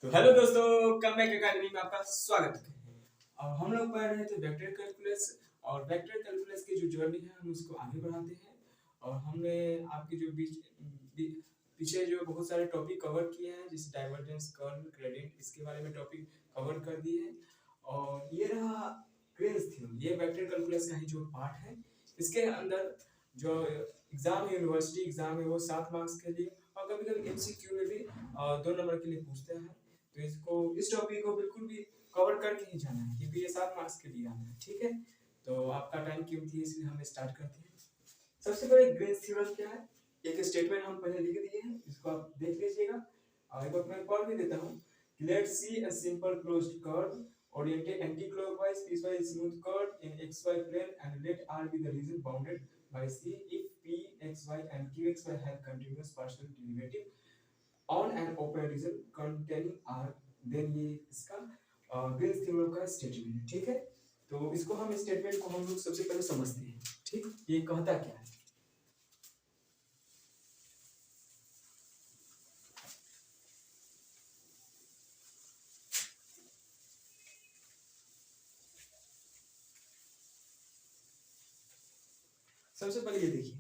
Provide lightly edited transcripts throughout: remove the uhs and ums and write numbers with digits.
तो हेलो दोस्तों, come back academy में आपका स्वागत है। और हम लोग पढ़ रहे थे वेक्टर कैलकुलस। और वेक्टर कैलकुलस की जो जर्नी है हम उसको आगे बढ़ाते हैं। और हमने आपके जो पीछे जो बहुत सारे टॉपिक कवर किए हैं, जैसे डाइवर्जेंस, कर्ल, ग्रेडियंट, इसके बारे में टॉपिक कवर कर दिए हैं। और ये रहा ग्रीन्स थ्योरम, ये वेक्टर कैलकुलस का ही जो पार्ट है। इसके अंदर जो एग्जाम है, यूनिवर्सिटी एग्जाम है, वो 7 मार्क्स के लिए और कभी कभी एमसीक्यू में भी 2 नंबर के लिए पूछते हैं। तो इस टॉपिक को बिल्कुल भी कवर करके ही जाना है, क्योंकि ये 7 मार्क्स के लिए आना है। ठीक है, तो आपका टाइम कीमती है, इसलिए हम स्टार्ट करते हैं। सबसे पहले ग्रीन्स थ्योरम क्या है, एक स्टेटमेंट हम पहले लिख दिए हैं, इसको आप देख लीजिएगा। और एक बार मैं पढ़ भी देता हूँ। Let's see a simple closed curve oriented anti-clockwise piecewise smooth curve in xy plane and let R be the region bounded by C if P, xy and qxy have continuous partial derivative on an open region containing R, then ये इसका Green's theorem का statement है। ठीक है, तो इसको हम statement को हम लोग सबसे पहले समझते हैं। ठीक, ये कहता क्या है। सबसे पहले ये देखिए,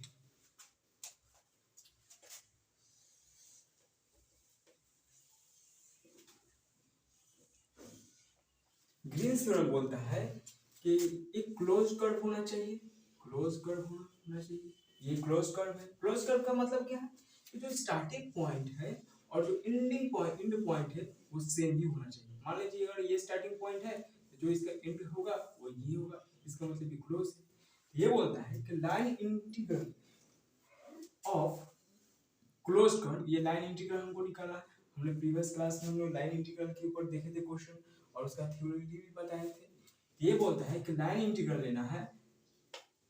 ग्रीन्स थ्योरम बोलता है कि एक क्लोज कर्व होना चाहिए, क्लोज कर्व होना चाहिए। ये क्लोज कर्व है। क्लोज कर्व का मतलब क्या है कि जो स्टार्टिंग पॉइंट है और जो एंड पॉइंट है वो सेम ही होना चाहिए। मान लीजिए अगर ये स्टार्टिंग पॉइंट है तो जो इसका एंड होगा वो ये होगा, इसका मतलब ये क्लोज है। ये बोलता है कि line integral of close curve, ये लाइन इंटीग्रल हमको निकाला है। हमने प्रीवियस क्लास में हम लोग लाइन इंटीग्रल के ऊपर देखे थे क्वेश्चन और उसका थ्योरी भी बताए थे। ये बोलता है कि लाइन इंटीग्रल लेना है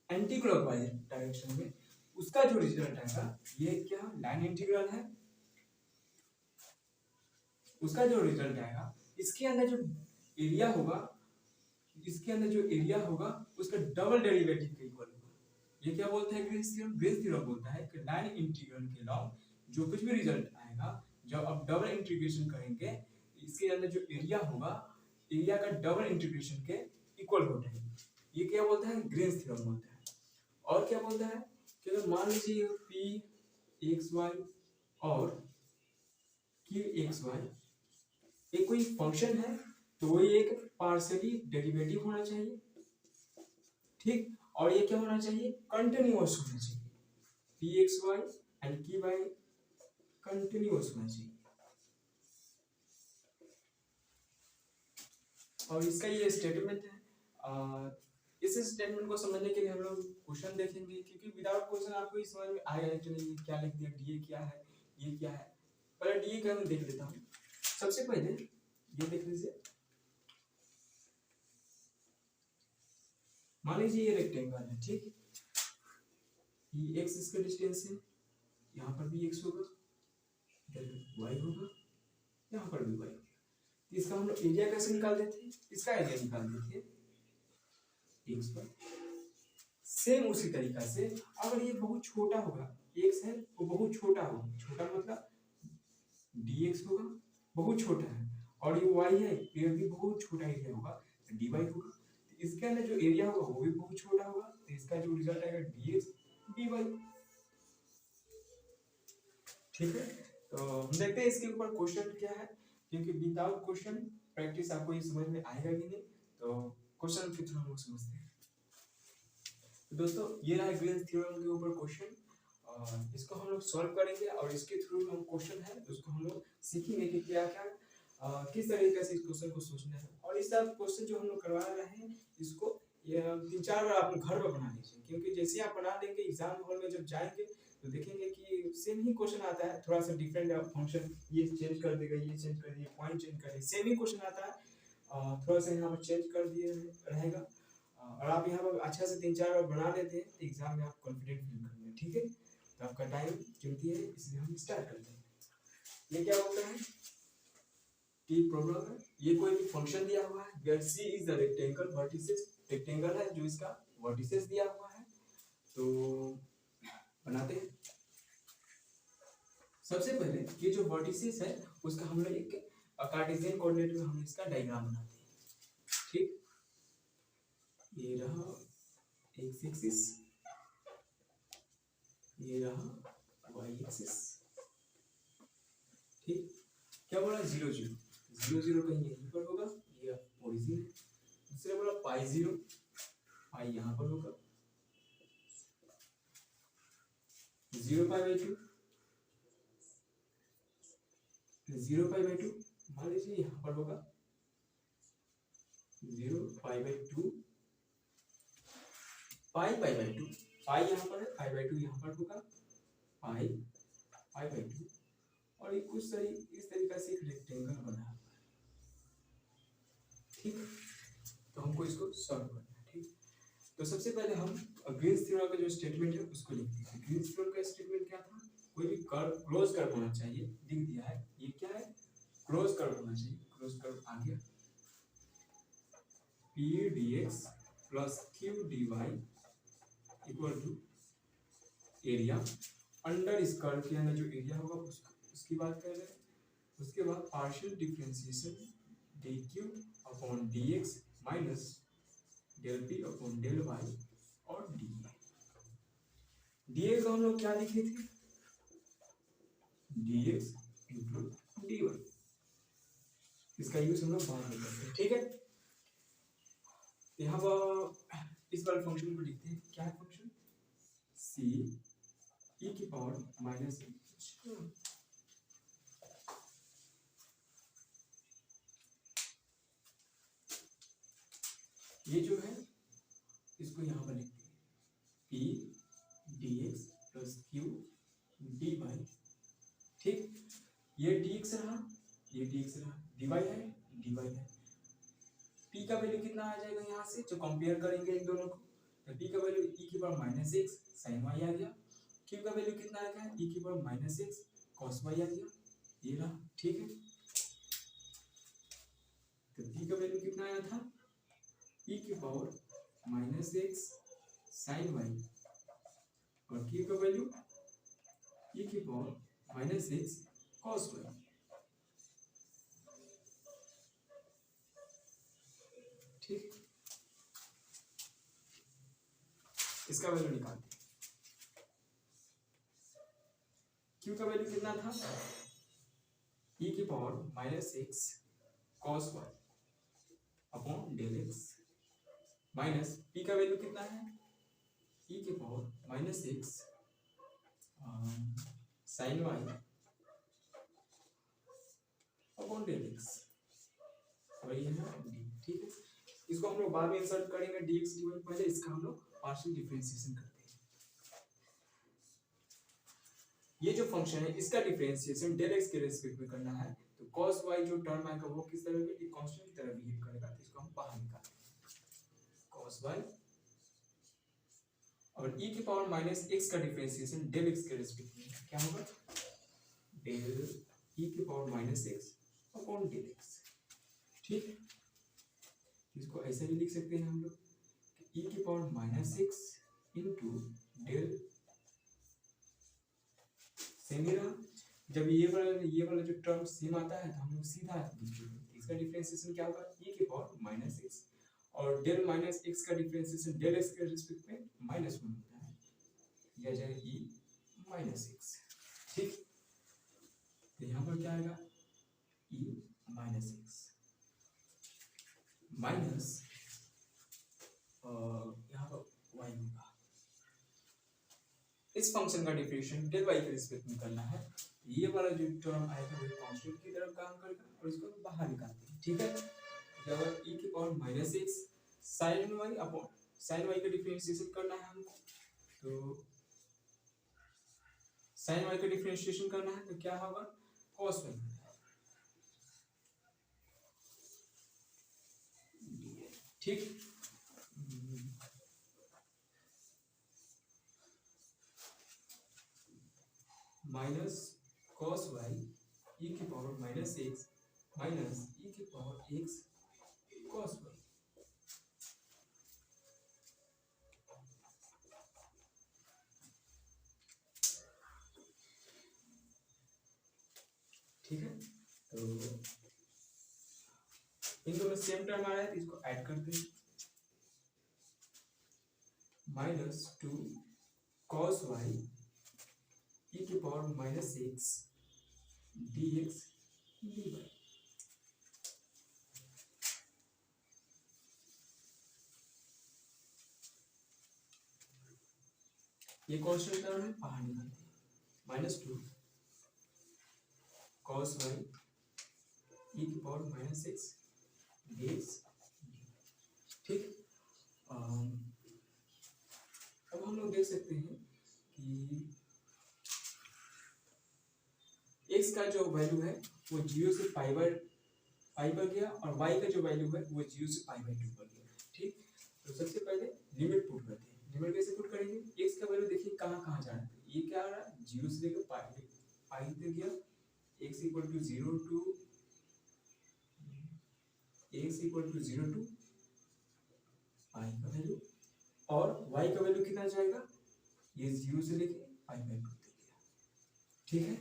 एंटी क्लॉकवाइज डायरेक्शन में, उसका जो रिजल्ट आएगा, ये क्या लाइन इंटीग्रल है, उसका जो रिजल्ट आएगा इसके अंदर जो एरिया होगा, इसके अंदर जो एरिया होगा उसका डबल डेरिवेटिव के इक्वल होगा। ये क्या बोलता है ग्रीन्स थ्योरम? ग्रीन्स थ्योरम बोलता है कि लाइन इंटीग्रल के लॉन्ग जो कुछ भी रिजल्ट आएगा, जब आप डबल इंटीग्रेशन करेंगे, इसके अंदर जो एरिया होगा, एरिया का डबल इंटीग्रेशन के इक्वल होता है। ये क्या बोलता है? ग्रीन्स थ्योरम बोलता है। और क्या बोलता है कि अगर मान लीजिए p x y और q x y एक कोई फंक्शन है, तो वो एक पार्शियली डेरिवेटिव होना चाहिए। ठीक, और ये क्या होना चाहिए? कंटिन्यूअस होना चाहिए। पी एक्स वाई एंड की वाई कंटिन्यूअस होना चाहिए। और इसका ये स्टेटमेंट है। इस स्टेटमेंट को समझने के लिए हम लोग क्वेश्चन देखेंगे, क्योंकि विदाउट क्वेश्चन आपको इस समझ में आएगा कि नहीं क्या लिख दिया, डी क्या है, ये क्या है। पहले डी का मैं देख लेता हूँ। सबसे पहले ये देख लीजिए, मान लीजिए ये रेक्टेंगल है। ठीक, ये एक्स इसका डिस्टेंस है, यहाँ पर भी एक्स होगा, इधर वाई होगा, यहाँ पर भी वाई होगा। इसका हम लोग एरिया कैसे निकाल देते हैं? इसका एरिया निकाल देते हैं एक्स पर। सेम उसी तरीका से अगर ये बहुत छोटा होगा, एक्स है वो बहुत छोटा होगा, छोटा मतलब dx होगा, बहुत छोटा है, और ये y है ये भी बहुत छोटा एरिया होगा, dy होगा। तो इसके अंदर जो एरिया होगा वो भी बहुत छोटा होगा, तो इसका जो रिजल्ट आएगा dx dy। ठीक है, तो हम देखते हैं इसके ऊपर क्वेश्चन क्या है, क्योंकि विदाउट क्वेश्चन प्रैक्टिस आपको ये समझ में आएगा भी नहीं। तो क्वेश्चन के थ्रू हम लोग समझते हैं। तो दोस्तों ये रहा ग्रीन्स थ्योरम के ऊपर क्वेश्चन, इसको हम लोग सॉल्व करेंगे और इसके थ्रू हम क्वेश्चन है उसको हम लोग सीखेंगे कि क्या क्या किस तरीके से इस क्वेश्चन को सोचना है। और इस सब क्वेश्चन जो हम लोग करवा रहे हैं, इसको 3-4 बार आप घर पर बना लीजिए, क्योंकि जैसे आप बना लेंगे एग्जाम हॉल में जब जाएंगे तो देखेंगे कि सेम ही क्वेश्चन आता है, थोड़ा सा डिफरेंट फंक्शन ये चेंज कर देगा, ये चेंज कर दिए, पॉइंट चेंज कर दिए, सेम ही क्वेश्चन आता है, थोड़ा सा यहाँ पर चेंज कर दिए रहेगा। और आप यहाँ पर अच्छा से 3-4 बार बना लेते हैं तो एग्जाम में आप कॉन्फिडेंट फील करेंगे। ठीक है, तो आपका टाइम कीमती है, इसलिए हम स्टार्ट करते हैं। ये क्या बोलता है कि प्रॉब्लम है, ये कोई भी फंक्शन दिया हुआ है, where C is the rectangle vertices, rectangle है जो इसका वर्टिसेस दिया हुआ है। तो बनाते हैं। सबसे पहले ये जो वर्टिसेस है उसका हम लोग एक और कार्टेशियन कोऑर्डिनेट में हम इसका डायग्राम बनाते हैं। ठीक, ये रहा एक्स एक्सिस, ये रहा वाई एक्सिस। ठीक, क्या बोला 0 0 0 0 कहीं यहीं पर होगा, ये ओरिजिन है। दूसरा बोला पाई 0, पाई यहाँ पर होगा, 0 पाई बाई 2, 0 पाई बाई 2 मान लीजिए यहाँ पर होगा, 0 pi by 2, pi pi by 2, पाई यहाँ पर है, पाई बाई 2 यहाँ पर होगा, पाई पाई बाई 2, और ये कुछ इस तरीका से एक रेक्टेंगल बना हुआ है। ठीक, तो हमको इसको सॉल्व करना है। ठीक, तो सबसे पहले हम ग्रीन्स थ्योरम का जो स्टेटमेंट है उसको लिखते हैं। ग्रीन्स थ्योरम का स्टेटमेंट क्या था, कोई भी कर्व क्लोज कर्व होना चाहिए, दिख दिया है, ये क्या है, क्लोज कर्व होना चाहिए। क्लोज कर्व आ गया, p dx plus q dy equal to area under इस कर्व के अंदर जो एरिया होगा उसकी बात कर रहे हैं। उसके बाद partial differentiation dq upon dx minus del p upon del y और dy। dx को हम लोग क्या लिखे थे, dx इंटू dy। इसका यूज हम लोग बाद में करते हैं। ठीक है, यहाँ पर इस बार फंक्शन को लिखते हैं, क्या है फंक्शन, c e की पावर माइनस, ये जो है इसको यहाँ पर लिखते हैं p dx plus q dy। ठीक, ये dx रहा, ये dx रहा, dy है, dy है। p का वैल्यू कितना आ जाएगा यहाँ से, जो कंपेयर करेंगे इन दोनों को, तो p का वैल्यू e की power minus x sine y आ गया, q का वैल्यू कितना आ गया, e की power minus x cos y आ गया, ये रहा। ठीक है, तो p का वैल्यू कितना आया था, e की power minus x sine y, और q का वैल्यू e की power minus x cos y. ठीक, इसका वैल्यू निकालते हैं। q का वैल्यू कितना था, e की power minus x cos y upon del x, minus p का वैल्यू कितना है, e की power minus x sine y upon del x, और ये है d। ठीक है, इसको हम लोग बाद में इंसर्ट करेंगे dx dy, पहले इसका हम लोग पार्शियल डिफरेंशिएशन करते हैं। ये जो फंक्शन है इसका डिफरेंशिएशन डेल x के रेस्पेक्ट में करना है, तो cos y जो टर्म आएगा वो किस तरह की कांस्टेंट की तरह बिहेव करेगा, तो इसको हम बाहर निकालते हैं। cos y और e की पावर माइनस x का डिफरेंशिएशन डेल x के रेस्पेक्ट में क्या होगा, डेल e की power minus x upon del x। ठीक, इसको ऐसे भी लिख सकते हैं हम लोग, e की power minus x into del, same ही रहा। जब ये वाला जो टर्म सेम आता है तो हम लोग सीधा इसका डिफरेंशिएशन क्या होगा, e की पावर माइनस एक्स, और डेल माइनस एक्स का डिफरेंशिएशन डेल एक्स के रिस्पेक्ट में माइनस वन होता है, यह जाएगा e माइनस एक्स। ठीक, तो यहाँ पर क्या आएगा, e माइनस एक्स माइनस यहाँ पर y होगा। इस फंक्शन का डिफरेंशिएशन डेल y के रिस्पेक्ट में करना है, ये वाला जो टर्म आएगा वो कांस्टेंट की तरफ काम करेगा, और इसको बाहर निकालते हैं। ठीक है, जब e की power minus x sine y upon sine y का डिफरेंशिएशन करना है हमको, तो साइन y का डिफरेंशिएशन करना है तो क्या होगा, cos y। ठीक, माइनस cos y e की power minus x minus e की पावर एक्स cos y। ठीक है, तो इन दोनों सेम टर्म आ रहा है तो इसको ऐड करते हैं, -2 cos y e की पावर -x dx dy। ये कांस्टेंट टर्म है, बाहर निकालते हैं, -2 cos y e की पावर -x dx। ठीक। अब हम लोग देख सकते हैं कि x का जो वैल्यू है वो 0 से पाई पर गया और y का जो वैल्यू है वो 0 से π/2 पर गया। ठीक। तो सबसे पहले लिमिट पुट करते हैं। लिमिट कैसे पुट करेंगे? x का वैल्यू देखिए कहाँ कहाँ जा रहा है, ये क्या आ रहा है 0 से लेकर पाई तक गया, x = 0 टू पाई का वैल्यू, और y का वैल्यू कितना जाएगा, ये 0 से लेके π/2 तक गया। ठीक है।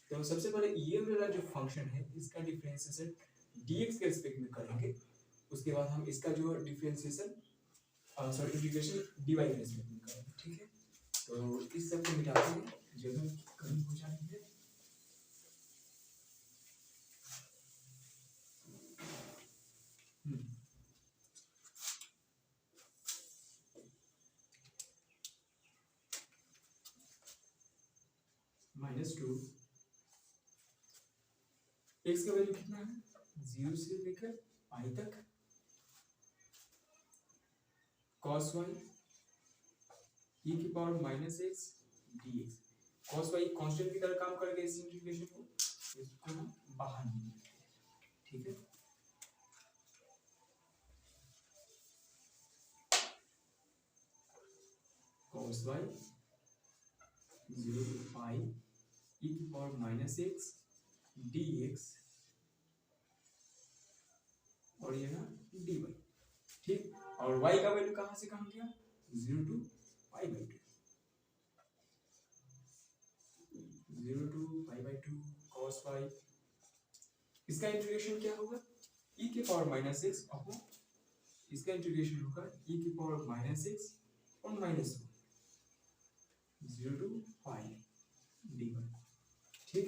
तो सबसे पहले ये वाला जो फंक्शन है इसका डिफरेंशिएशन dx के रिस्पेक्ट में करेंगे, उसके बाद हम इसका जो डिफरेंशिएशन इंटीग्रेशन dy के रिस्पेक्ट में करेंगे। ठीक है। तो इस सब को मिटाते हैं, जगह की कमी हो जाती है। -2 x का वैल्यू कितना है 0 से लेकर पाई तक, cos y e की power -x dx। cos y constant की तरह काम करेगा इस इंटीग्रेशन को, इसको हम बाहर निकालते हैं। ठीक है। cos y 0 to pi e की पावर -x dx और ये ना dy। ठीक। और y का वैल्यू कहां से कहां गया 0 to π/2, 0 to π/2 cos y। इसका इंटीग्रेशन क्या होगा e की पावर -x अपॉन, इसका इंटीग्रेशन होगा e की पावर -x और -1 0 to पाई dy। ठीक।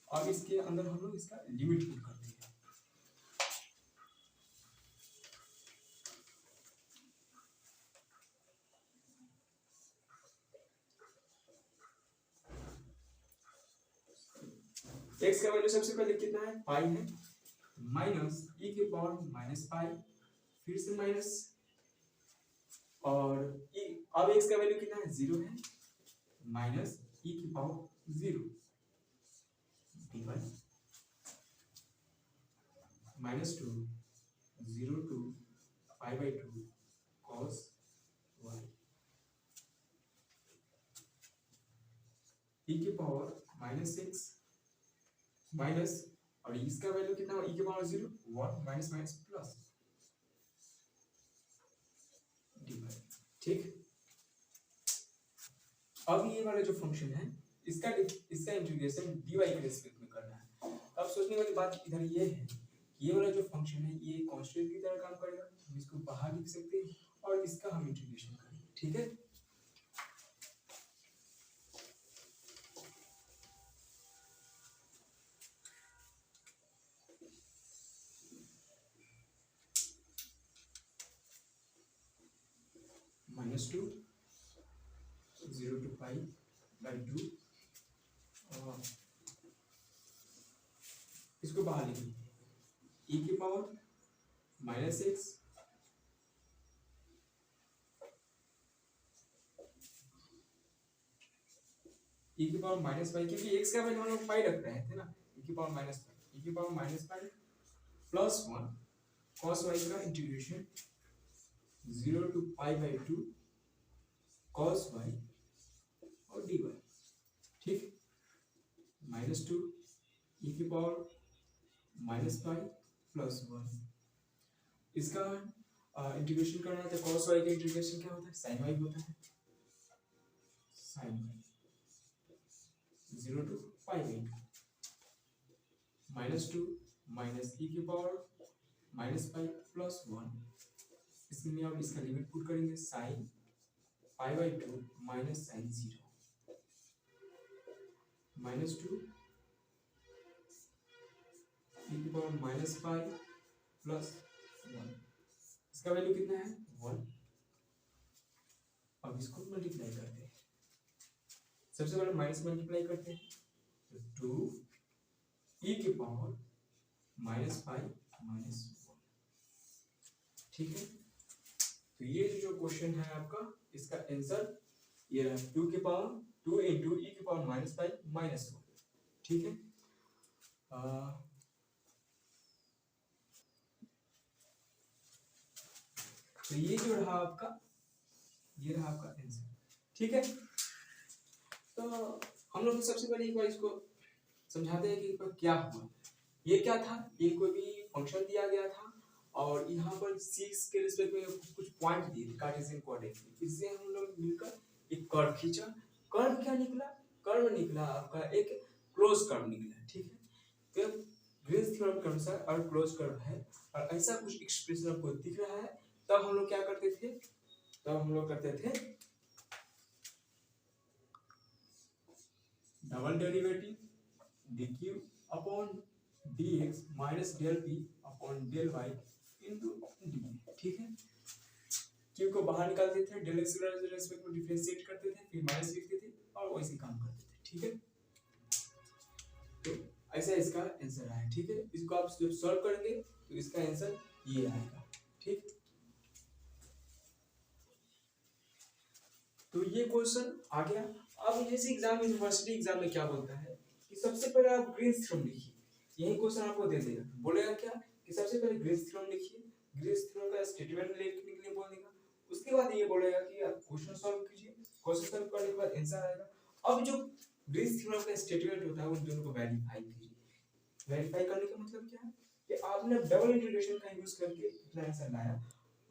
अब इसके अंदर हम लोग इसका लिमिट पुट करते हैं। x का वैल्यू सबसे पहले कितना है पाई है, माइनस e की पावर -पाई, फिर से माइनस, और अब x का वैल्यू कितना है 0 है, माइनस e की power 0 dy -2 0 to π/2 cos y e की पावर -6 माइनस, और इसका वैल्यू कितना है e की power 0 1 minus minus plus dy। ठीक। अब ये वाला जो फंक्शन है इसका इंटीग्रेशन dy के रिस्पेक्ट में करना है। अब सोचने वाली बात इधर ये है, ये वाला जो फंक्शन है ये कांस्टेंट की तरह काम करेगा, हम इसको बाहर लिख सकते हैं और इसका हम इंटीग्रेशन करेंगे। ठीक है। -2 0 to π/2 और इसको बाहर लिखेंगे e की पावर -x e की पावर -पाई, क्योंकि x का वैल्यू हम लोग पाई रख रहे थे ना, e की पावर -पाई, e की पावर -पाई प्लस 1 cos y का इंटीग्रेशन 0 to π/2 cos y और dy। ठीक। -2 e की पावर -पाई प्लस 1, इसका इंटीग्रेशन करना है तो cos y का इंटीग्रेशन क्या होता है sin y होता है, sin y 0 to π/2 -2 minus e की पावर माइनस पाई प्लस 1, इसमें अब इसका लिमिट पुट करेंगे sine pi by 2 minus sine 0 minus 2 e की पावर माइनस पाई प्लस 1, इसका वैल्यू कितना है 1। अब इसको मल्टीप्लाई करते हैं, सबसे पहले माइनस मल्टीप्लाई करते हैं तो 2 ई की पावर माइनस पाई माइनस 1। ठीक है, तो ये जो क्वेश्चन है आपका, इसका आंसर ये रहा 2 की पावर 2 इंटू ई की पावर माइनस पाई माइनस 1। ठीक है, तो ये जो रहा आपका, ये रहा आपका आंसर। ठीक है, तो हम लोग सबसे पहले एक बार इसको समझाते हैं कि क्या हुआ। ये क्या था, ये कोई भी फंक्शन दिया गया था और यहाँ पर 6 के रिस्पेक्ट में कुछ पॉइंट दिए थे कार्टेशियन कोऑर्डिनेट, इससे हम लोग मिलकर एक कर्व खींचा। कर्व क्या निकला, कर्व निकला आपका एक क्लोज कर्व निकला। ठीक है, तो ग्रीन्स थ्योरम के अनुसार और क्लोज कर्व है और ऐसा कुछ एक्सप्रेशन आपको दिख रहा है, तब हम लोग क्या करते थे, तब हम लोग करते थे double derivative dq upon dx minus del p upon del y into dy। ठीक है, q को बाहर निकालते थे, डेल x के रेस्पेक्ट में डिफरेंशिएट करते थे, फिर माइनस लिखते थे और वैसे काम करते थे। ठीक है, तो ऐसा इसका आंसर आया। ठीक है, इसको आप जब सॉल्व करेंगे तो इसका आंसर ये आएगा। ठीक, तो ये क्वेश्चन आ गया। अब जैसे एग्जाम यूनिवर्सिटी एग्जाम में क्या बोलता है कि सबसे पहले आप ग्रीन्स थ्योरम लिखिए, यही क्वेश्चन आपको दे देगा, बोलेगा क्या कि सबसे पहले ग्रीन्स थ्योरम लिखिए, ग्रीन्स थ्योरम का स्टेटमेंट लिखने के लिए बोलेगा, उसके बाद ये बोलेगा कि आप क्वेश्चन सॉल्व कीजिए, क्वेश्चन सॉल्व करने के बाद आंसर आएगा। अब जो ग्रीन्स थ्योरम का स्टेटमेंट होता है उन दोनों को वेरीफाई कीजिए। वेरीफाई करने का मतलब क्या है कि आपने डबल इंटीग्रेशन का यूज करके इतना आंसर लाया,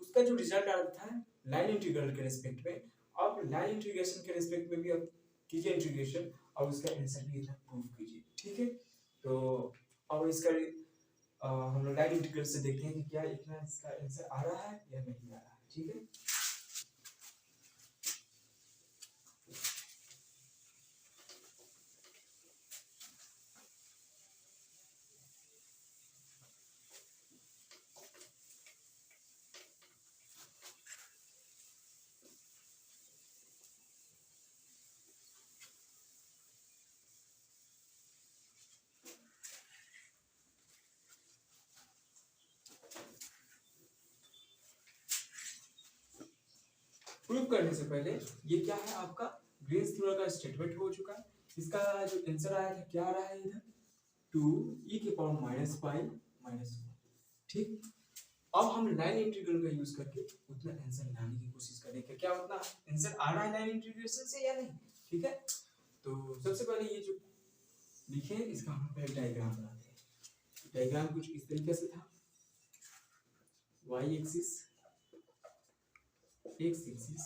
उसका जो रिजल्ट आता है लाइन इंटीग्रल के रिस्पेक्ट में, आप लाइन इंटीग्रेशन के रिस्पेक्ट में भी आप कीजिए इंटीग्रेशन और उसका आंसर भी इतना प्रूव कीजिए। ठीक है, तो अब इसका हम लोग लाइन इंटीग्रल से देखते हैं कि क्या इतना इसका आंसर आ रहा है या नहीं आ रहा है। ठीक है, प्रूव करने से पहले ये क्या है आपका ग्रीन्स थ्योरम का स्टेटमेंट हो चुका है। इसका जो आंसर आया था क्या आ रहा है इधर 2 e की पावर माइनस पाई माइनस 1। ठीक, अब हम लाइन इंटीग्रल का यूज करके उतना आंसर लाने की कोशिश करेंगे, क्या उतना आंसर आ रहा है लाइन इंटीग्रेशन से या नहीं। ठीक है, तो सबसे पहले ये जो लिखे इसका हम पहले डायग्राम बनाते हैं। डायग्राम कुछ इस तरीके से था, y एक्सिस x एक्सिस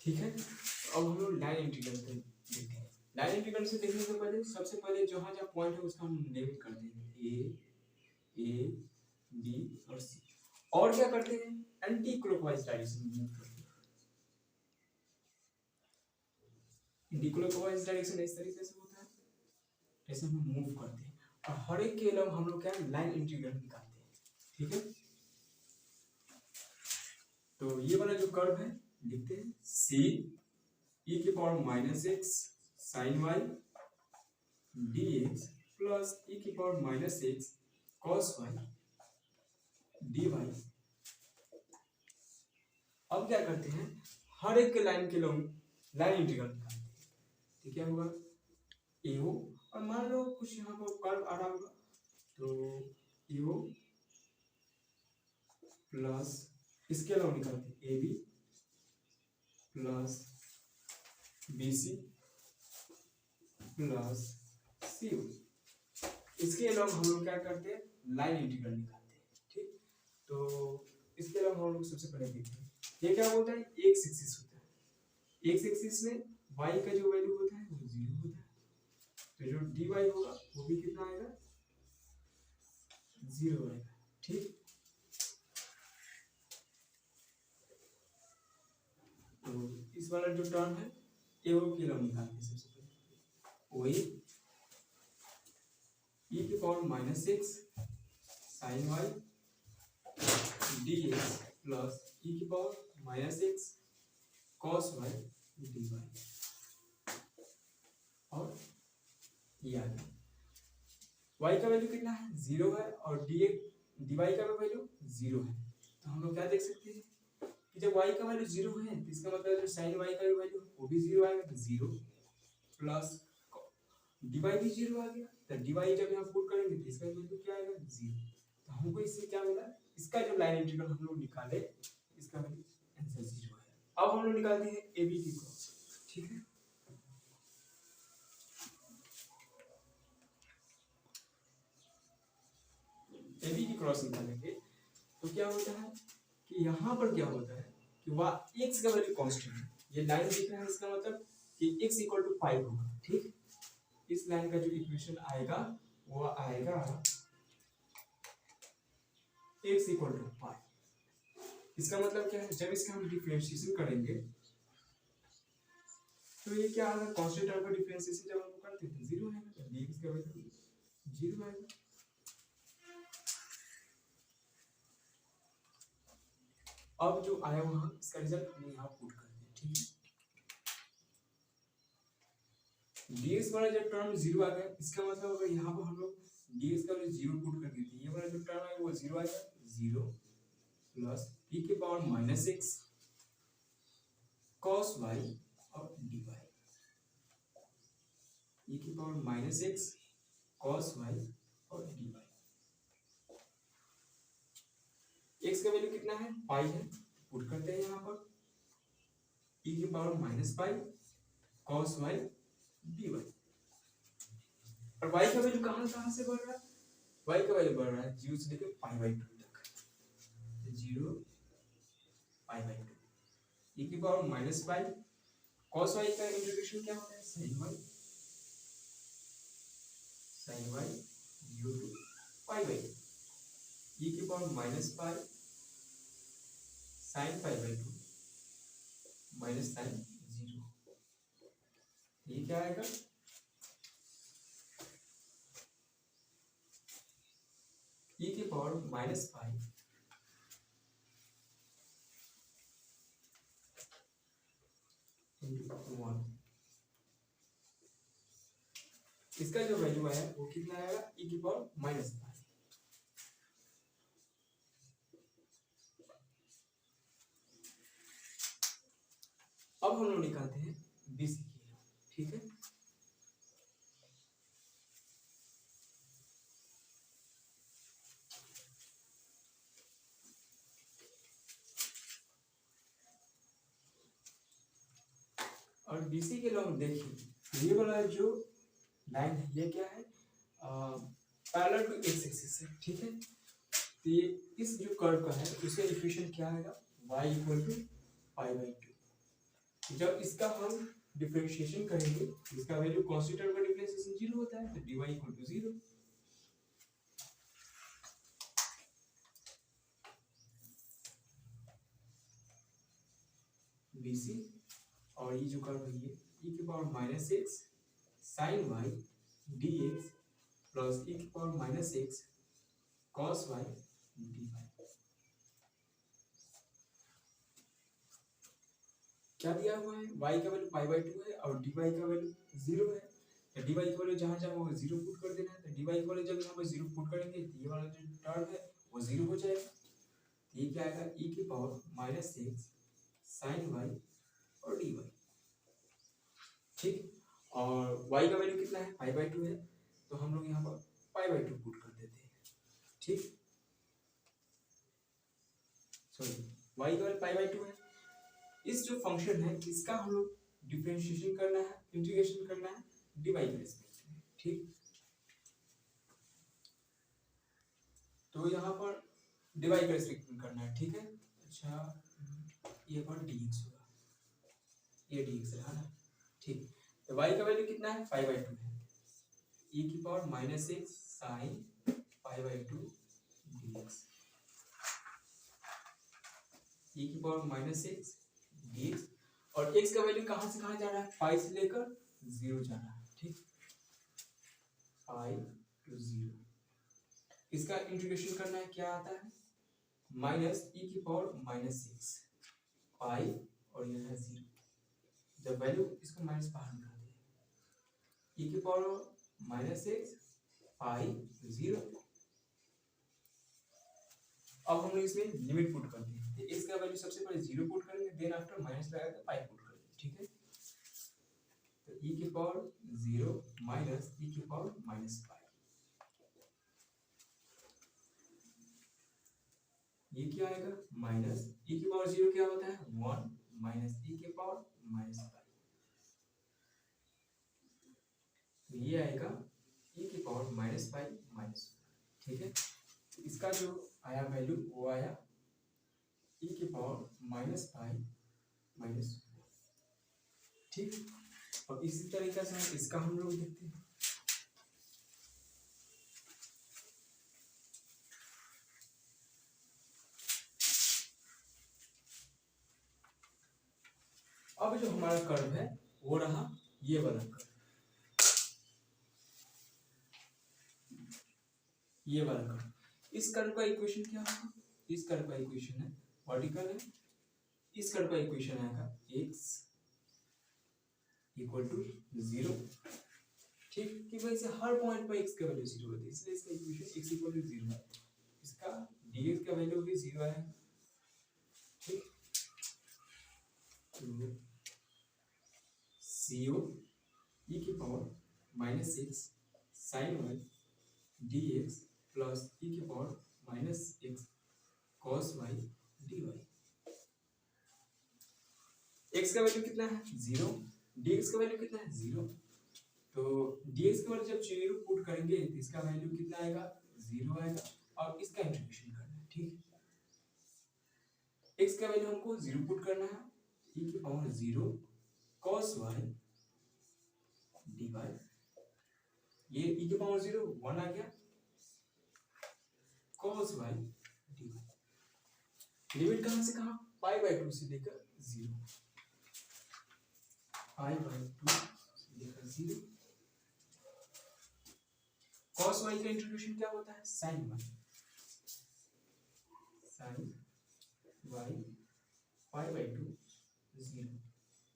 ठीक है, अब हम लोग लाइन इंटीग्रल पे देखते हैं। लाइन इंटीग्रल से देखने से पहले सबसे पहले जहाँ जहाँ पॉइंट है उसका हम नेम कर देंगे ए बी और सी, और क्या करते हैं एंटी क्लॉकवाइज डायरेक्शन में मूव करते हैं। एंटी क्लॉकवाइज डायरेक्शन इस तरीके से होता है, ऐसे हम मूव करते हैं और हर एक के अलावा हम लोग क्या लाइन इंटीग्रल निकालते हैं। ठीक है, तो ये वाला जो कर्व है लिखते हैं सी e की power minus x sine y dx plus e की power minus x cos y dy। अब क्या करते हैं हर एक के लाइन के लाइन इंटीग्रल निकालते हैं। तो क्या होगा एओ, और मान लो कुछ यहाँ पर कर्व आ रहा होगा तो एओ इसके अलावा निकालते हैं A B plus B C plus C O. इसके अलावा हम लोग क्या करते हैं, लाइन इंटीग्रल निकालते हैं। ठीक, तो इसके अलावा हम लोग सबसे पहले देखते हैं ये क्या होता है, एक्स एक्सिस होता है। एक्स एक्सिस में y का जो वैल्यू होता है वो 0 होता है, तो जो dy होगा वो भी कितना आएगा, 0 आएगा। ठीक, तो इस वाला जो टर्म है ये वो के हम निकालते हैं सबसे पहले, वही e की power minus x sine y d x plus e की power minus x cos y d y. और ये आ गया, y का वैल्यू कितना है, 0 है, और डी वाई का वैल्यू 0 है। तो हम लोग क्या देख सकते हैं कि जब y का वैल्यू 0 है तो इसका मतलब जो sin y का वैल्यू वो भी 0 आएगा, तो 0 प्लस dy भी 0 आ गया, तो dy जब यहाँ पुट करेंगे तो इसका वैल्यू क्या आएगा, 0। तो हमको इससे क्या मिला, इसका जो लाइन इंटीग्रल हम लोग निकाले इसका वैल्यू आंसर 0 है। अब हम लोग निकालते हैं ए बी की क्रॉस। ठीक है, ए बी की क्रॉस निकालेंगे तो क्या होता है कि यहाँ पर क्या होता है कि वह x का वैल्यू कांस्टेंट है, ये लाइन दिख रहा है, इसका मतलब कि x इक्वल टू पाई होगा। ठीक, इस लाइन का जो इक्वेशन आएगा वो आएगा x इक्वल टू पाई। इसका मतलब क्या है, जब इसका हम डिफरेंशिएशन करेंगे तो ये क्या आएगा, कांस्टेंट टर्म का डिफरेंशिएशन जब हम करते हैं तो 0 आएगा, तो dx का वैल्यू 0 आएगा। अब जो आया वहां इसका रिजल्ट हम यहाँ पुट करते हैं। ठीक है, dx वाला जब टर्म 0 आ गया, इसका मतलब अगर यहाँ पर हम लोग dx का वैल्यू 0 पुट कर देते हैं, ये वाला जो टर्म है वो 0 आएगा, 0 प्लस e की power minus x cos y और dy, e की power minus x cos y और dy। x का वैल्यू कितना है, पाई है, पुट करते हैं यहाँ पर e की power minus pi cos y dy। और y का वैल्यू कहाँ से बढ़ रहा है, y का वैल्यू बढ़ रहा है 0 से लेकर पाई बाई 2 तक, 0 पाई बाई 2, e की power minus pi cos y का इंटीग्रेशन क्या होता है, sin y 0 to pi by 2, e की power minus pi sin pi by 2 minus sin 0। ये क्या आएगा, e की पावर माइनस पाई इंटू 1। इसका जो वैल्यू आया वो कितना आएगा, e की पावर माइनस पाई। अब हम लोग निकालते हैं BC की वैल्यू। ठीक है, और BC के लिए हम देखिए ये वाला जो लाइन है ये क्या है, पैरेलल टू एक्स एक्सिस है। ठीक है, तो ये इस जो कर्व का है उसका इक्वेशन क्या आएगा, y equal to pi by 2। जब इसका हम डिफरेंशिएशन करेंगे इसका वैल्यू कांस्टेंट टर्म का डिफरेंशिएशन 0 होता है, तो dy इक्वल टू 0। BC और ये जो कर्व है ये e की power minus x sine y d x plus e की power minus x cos y d y. क्या दिया हुआ है, y का वैल्यू पाई बाई 2 है और dy का वैल्यू 0 है, तो dy का वैल्यू जहाँ जहाँ होगा 0 पुट कर देना है, तो dy का वैल्यू जब यहाँ पर 0 पुट करेंगे तो ये वाला जो टर्म है वो 0 हो जाएगा। ये क्या आएगा, e की power minus x sine y और डी वाई। ठीक, और y का वैल्यू कितना है, पाई बाई 2 है, तो हम लोग यहाँ पर पाई बाई 2 पुट कर देते हैं। ठीक, सॉरी y का वैल्यू पाई बाई 2 है। इस जो फंक्शन है इसका हम लोग डिफरेंशिएशन करना है, इंटीग्रेशन करना है dy के रिस्पेक्ट में, ठीक। तो यहाँ पर dy के रिस्पेक्ट में करना है, ठीक है। अच्छा ये पर dx होगा, ये dx है ना, ठीक। तो y का वैल्यू कितना है, पाई बाई 2 है, e की power minus x sign pi by 2 dx, e की पावर माइनस एक्स dx। और x का वैल्यू कहाँ से कहाँ जा रहा है, पाई से लेकर 0 जा रहा है, ठीक, पाई टू 0। इसका इंटीग्रेशन करना है, क्या आता है, माइनस e की पावर माइनस एक्स पाई और यह है 0। जब वैल्यू इसको माइनस बाहर निकाल दें, e की पावर माइनस एक्स पाई 0। अब हम लोग इसमें लिमिट पुट करते हैं, तो x का वैल्यू सबसे पहले 0 पुट करेंगे, देन आफ्टर माइनस लगा के पाई पुट करेंगे, ठीक है। तो e की पावर 0 माइनस e की पावर माइनस पाई, ये क्या आएगा, माइनस e की पावर 0 क्या होता है 1 माइनस e की पावर माइनस पाई, तो ये आएगा e की पावर माइनस पाई माइनस, ठीक है। तो इसका जो आया वैल्यू वो आया e की पावर माइनस पाई माइनस, ठीक। और इसी तरीके से इसका हम लोग देखते हैं, अब जो हमारा कर्व है वो रहा ये वाला कर्व, ये वाला कर्व। इस कर्व का इक्वेशन क्या होगा, इस कर्व का इक्वेशन है वर्टिकल है, इस कर्व का इक्वेशन आएगा x इक्वल टू 0, ठीक। कि वैसे हर पॉइंट पर x का वैल्यू 0 होती है, इसलिए इसका इक्वेशन x इक्वल टू 0 है, इसका dx का वैल्यू भी 0 है, ठीक। तो CO e की power minus x sine y dx plus e की power minus x cos y dy। x का वैल्यू कितना है 0, dx का वैल्यू कितना है 0, तो dx का वैल्यू जब 0 पुट करेंगे तो इसका वैल्यू कितना आएगा 0 आएगा, और इसका इंटीग्रेशन करना है, ठीक। x का वैल्यू हमको 0 पुट करना है, e की पावर 0 cos y dy, ये e की पावर 0 1 आ गया, cos y dy। लिमिट कहां से कहां, पाई बाई 2 से लेकर 0, पाई बाई 2 से लेकर 0। cos y का इंटीग्रेशन क्या होता है sin y, sin y pi by 2 0,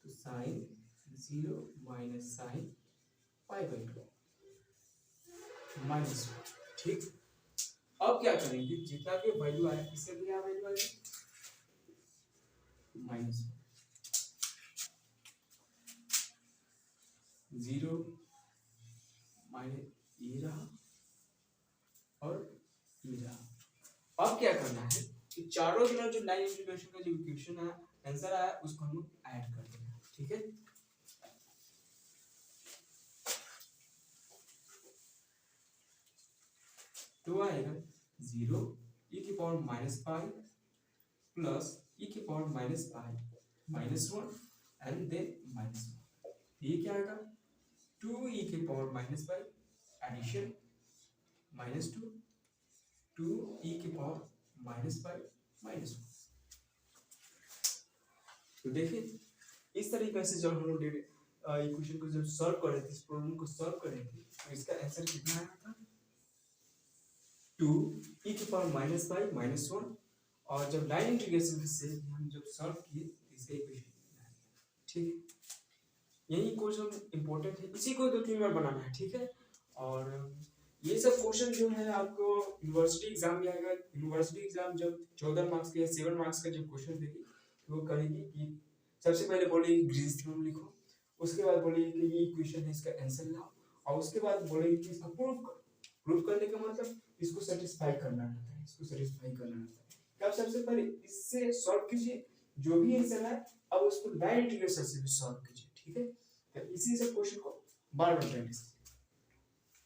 तो sin 0 minus sin pi by 2 minus, ठीक। अब क्या करेंगे, जितना भी वैल्यू आया इससे भी क्या वैल्यू आएगा माइनस 0 माइनस ये रहा और ये रहा। अब क्या करना है कि चारों तरफ जो लाइन इंटीग्रेशन का जो इक्वेशन है आंसर आया उसको हम ऐड कर देंगे, ठीक है। तो आएगा 0 e की power minus pi plus e की power minus pi minus 1 and then minus 1, ये क्या आएगा 2 e की पावर माइनस पाई एडिशन माइनस 2 2 e की पावर माइनस पाई माइनस 1। तो देखिए इस तरीके से जब हम लोग इक्वेशन को जब सॉल्व कर रहे थे, इस प्रॉब्लम को सॉल्व कर रहे थे, तो इसका आंसर कितना आया था 2 e की पावर माइनस पाई माइनस 1, और जब लाइन इंटीग्रेशन से हम जब सॉल्व किए इसका इक्वेशन, ठीक। यही क्वेश्चन इंपॉर्टेंट है, इसी को 2-3 बार बनाना है, ठीक है। और ये सब क्वेश्चन जो है आपको यूनिवर्सिटी एग्जाम में आएगा, यूनिवर्सिटी एग्जाम जब 14 मार्क्स के या 7 मार्क्स का जब क्वेश्चन देगी तो वो करेगी कि सबसे पहले बोलेगी ग्रीन्स थ्योरम लिखो, उसके बाद बोलेगी कि ये इक्वेशन है इसका आंसर लाओ, और उसके बाद बोलेगी कि इसका प्रूफ करो। प्रूफ करने का मतलब इसको सेटिस्फाई करना रहता है, इसको सेटिस्फाई करना रहता है। तब सबसे पहले इससे सॉल्व कीजिए, जो भी आंसर है अब उसको लाइन इंटीग्रेशन से भी सॉल्व कीजिए, ठीक है। तो इसी से क्वेश्चन को बार बार प्रैक्टिस